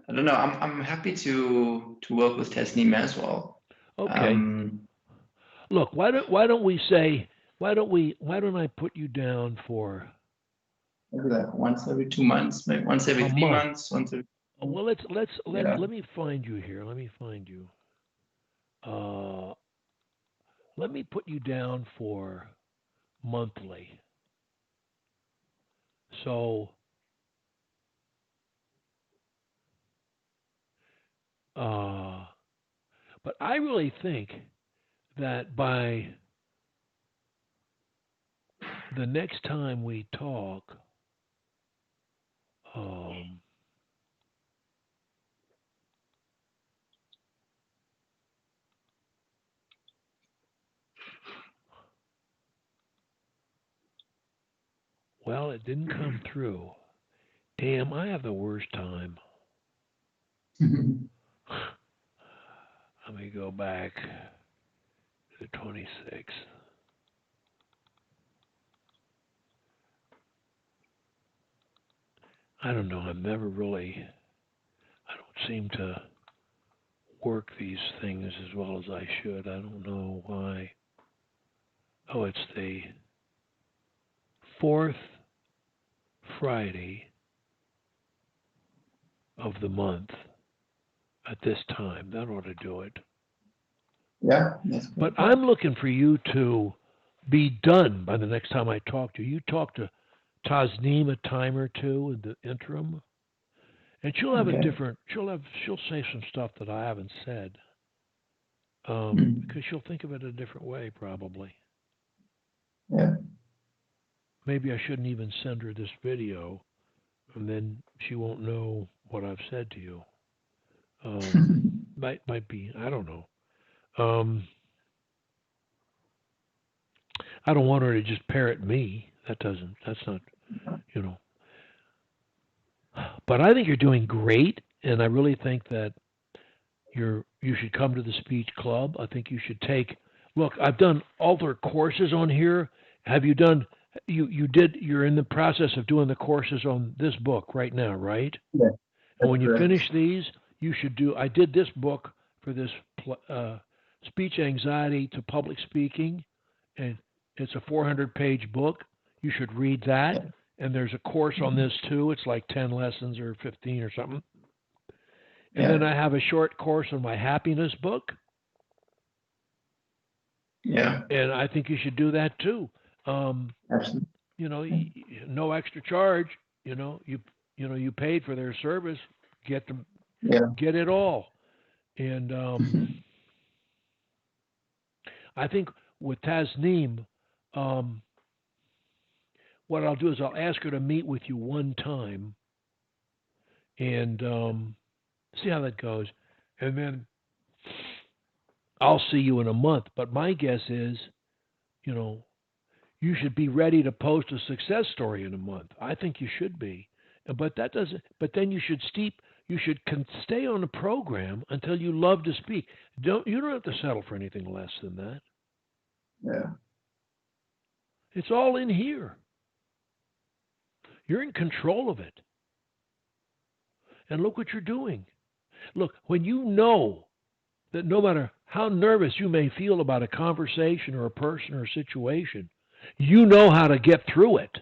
[SPEAKER 2] I don't know. I'm happy to work with Tasneem as well.
[SPEAKER 1] Okay.
[SPEAKER 2] Um,
[SPEAKER 1] Look, why don't we say why don't I put you down for
[SPEAKER 2] maybe like once every 2 months, maybe once every
[SPEAKER 1] a
[SPEAKER 2] three
[SPEAKER 1] month?
[SPEAKER 2] months, once every
[SPEAKER 1] Well,
[SPEAKER 2] yeah.
[SPEAKER 1] let me find you here. Let me find you. Uh, let me put you down for monthly. So, uh, but I really think that by the next time we talk, um, Well, it didn't come through. Damn, I have the worst time. Let me go back to the 26th. I don't know. I'm never really, I don't seem to work these things as well as I should. I don't know why. Oh, it's the fourth Friday of the month at this time. That ought to do it.
[SPEAKER 2] Yeah, that's
[SPEAKER 1] But
[SPEAKER 2] good.
[SPEAKER 1] I'm looking for you to be done by the next time I talk to you. You talk to Tasneem a time or two in the interim, and she'll have a
[SPEAKER 2] Okay.
[SPEAKER 1] different. She'll say some stuff that I haven't said,
[SPEAKER 2] Mm.
[SPEAKER 1] because she'll think of it a different way probably.
[SPEAKER 2] Yeah.
[SPEAKER 1] Maybe I shouldn't even send her this video, and then she won't know what I've said to you. Might be. I don't know. Um, I don't want her to just parrot me. That doesn't. That's not. You know. But I think you're doing great, and I really think that you should come to the speech club. I think you should take. Look, I've done other courses on here. Have you done? You did. You're in the process of doing the courses on this book right now, right?
[SPEAKER 2] Yeah,
[SPEAKER 1] And
[SPEAKER 2] that's
[SPEAKER 1] when you
[SPEAKER 2] correct.
[SPEAKER 1] finish these, you should do. I did this book for this speech anxiety to public speaking, and it's a 400-page book. You should read that.
[SPEAKER 2] Yeah.
[SPEAKER 1] And there's a course on this too. It's like 10 lessons or 15 or something. And then
[SPEAKER 2] Yeah.
[SPEAKER 1] I have a short course on my happiness book,
[SPEAKER 2] Yeah.
[SPEAKER 1] and I think you should do that too. Um,
[SPEAKER 2] Absolutely.
[SPEAKER 1] you know, no extra charge. You paid for their service. Get them,
[SPEAKER 2] Yeah.
[SPEAKER 1] get it all. And I think with Tasneem, um, what I'll do is I'll ask her to meet with you one time and see how that goes, and then I'll see you in a month. But my guess is, you know, you should be ready to post a success story in a month. I think you should be. But that doesn't. But then You should stay on the program until you love to speak. You don't have to settle for anything less than that.
[SPEAKER 2] Yeah.
[SPEAKER 1] It's all in here. You're in control of it. And look what you're doing. Look, when you know that no matter how nervous you may feel about a conversation or a person or a situation, you know how to get through it.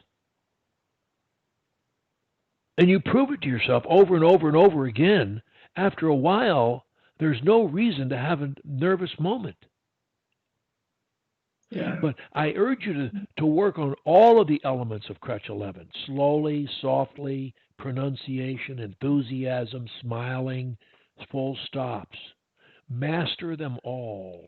[SPEAKER 1] And you prove it to yourself over and over and over again. After a while, there's no reason to have a nervous moment.
[SPEAKER 2] Yeah.
[SPEAKER 1] But I urge you to work on all of the elements of Crutch 11 slowly, softly, pronunciation, enthusiasm, smiling, full stops. Master them all.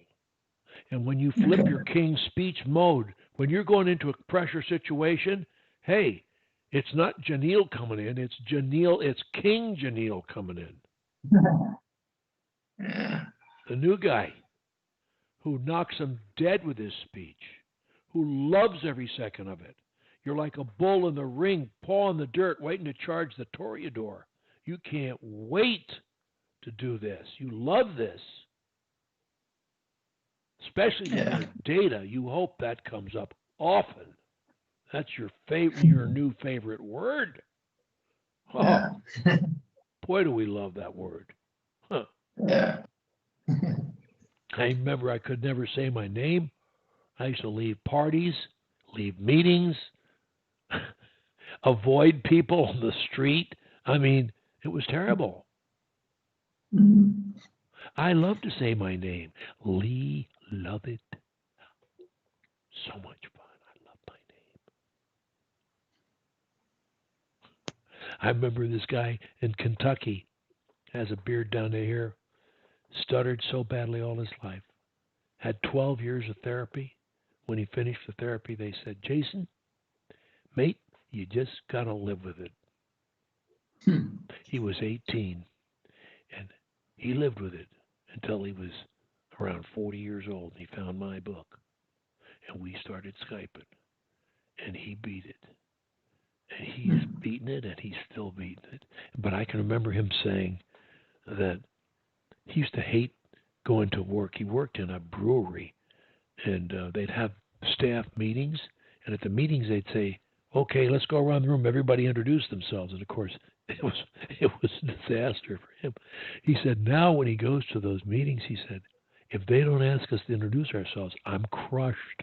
[SPEAKER 1] And when you flip
[SPEAKER 2] Okay.
[SPEAKER 1] your king speech mode, when you're going into a pressure situation, hey, it's not JANEEL coming in, it's King JANEEL coming in.
[SPEAKER 2] Yeah.
[SPEAKER 1] The new guy who knocks them dead with his speech, who loves every second of it. You're like a bull in the ring, paw in the dirt, waiting to charge the toreador. You can't wait to do this. You love this, especially the
[SPEAKER 2] Yeah.
[SPEAKER 1] word data. You hope that comes up often. That's your new favorite word.
[SPEAKER 2] Yeah.
[SPEAKER 1] Oh, boy, do we love that word. Huh.
[SPEAKER 2] Yeah.
[SPEAKER 1] I remember I could never say my name. I used to leave parties, leave meetings, avoid people on the street. I mean, it was terrible.
[SPEAKER 2] Mm.
[SPEAKER 1] I love to say my name. Lee Lovett. So much fun. I love my name. I remember this guy in Kentucky has a beard down to here, stuttered so badly all his life, had 12 years of therapy. When he finished the therapy, they said, Jason, mate, you just got to live with it.
[SPEAKER 2] Hmm.
[SPEAKER 1] He was 18, and he lived with it until he was around 40 years old. He found my book, and we started Skyping, and he beat it. And he's beaten it, and he's still beating it. But I can remember him saying that he used to hate going to work. He worked in a brewery, and they'd have staff meetings, and at the meetings they'd say, "Okay, let's go around the room. Everybody introduce themselves." And of course, it was a disaster for him. He said now when he goes to those meetings, he said, if they don't ask us to introduce ourselves, I'm crushed.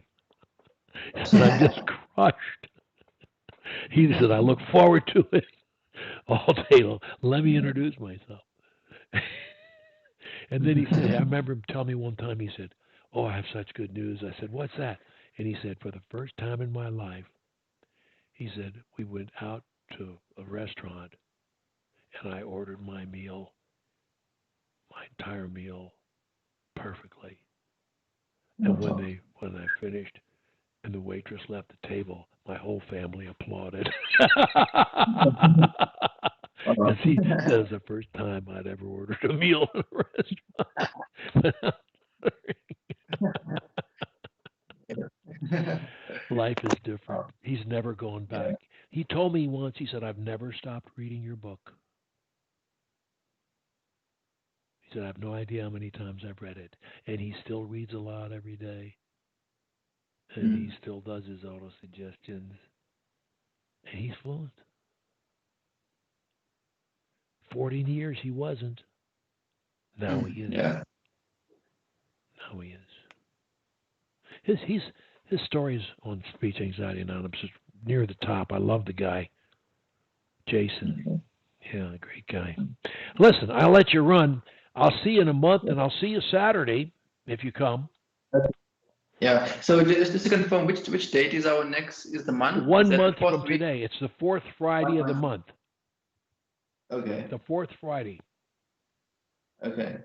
[SPEAKER 1] He said, I'm just crushed. He said, I look forward to it all day long. Let me introduce myself. And then he said, I remember him telling me one time, he said, oh, I have such good news. I said, what's that? And he said, for the first time in my life, he said, we went out to a restaurant and I ordered my meal, my entire meal, perfectly. And when I finished and the waitress left the table, my whole family applauded. Because he that was the first time I'd ever ordered a meal in a restaurant. Life is different. He's never going back. He told me once, he said, I've never stopped reading your book. He said, I have no idea how many times I've read it. And he still reads a lot every day. And he still does his auto suggestions. And he's fluent. 40 years he wasn't. Now he is.
[SPEAKER 2] Yeah.
[SPEAKER 1] Now he is. His stories on speech anxiety anonymous is near the top. I love the guy, Jason. Yeah, great guy. Listen, I'll let you run. I'll see you in a month, and I'll see you Saturday if you come.
[SPEAKER 2] Yeah. So just to confirm, which date is our next? Is the month?
[SPEAKER 1] 1
[SPEAKER 2] Is that
[SPEAKER 1] month
[SPEAKER 2] the fourth
[SPEAKER 1] from
[SPEAKER 2] week?
[SPEAKER 1] today. It's the fourth Friday of the month.
[SPEAKER 2] Okay.
[SPEAKER 1] The fourth Friday.
[SPEAKER 2] Okay.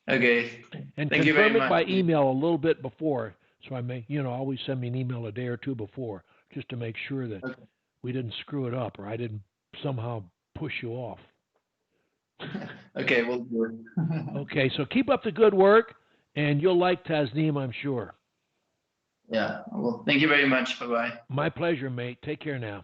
[SPEAKER 2] Okay.
[SPEAKER 1] And
[SPEAKER 2] Thank you very
[SPEAKER 1] confirm it
[SPEAKER 2] much.
[SPEAKER 1] by email a little bit before, so I may, always send me an email a day or two before, just to make sure that we didn't screw it up or I didn't somehow push you off.
[SPEAKER 2] Okay, we'll do it.
[SPEAKER 1] Okay, so keep up the good work, and you'll like Tasneem, I'm sure.
[SPEAKER 2] Yeah. Well, thank you very much. Bye-bye.
[SPEAKER 1] My pleasure, mate. Take care now.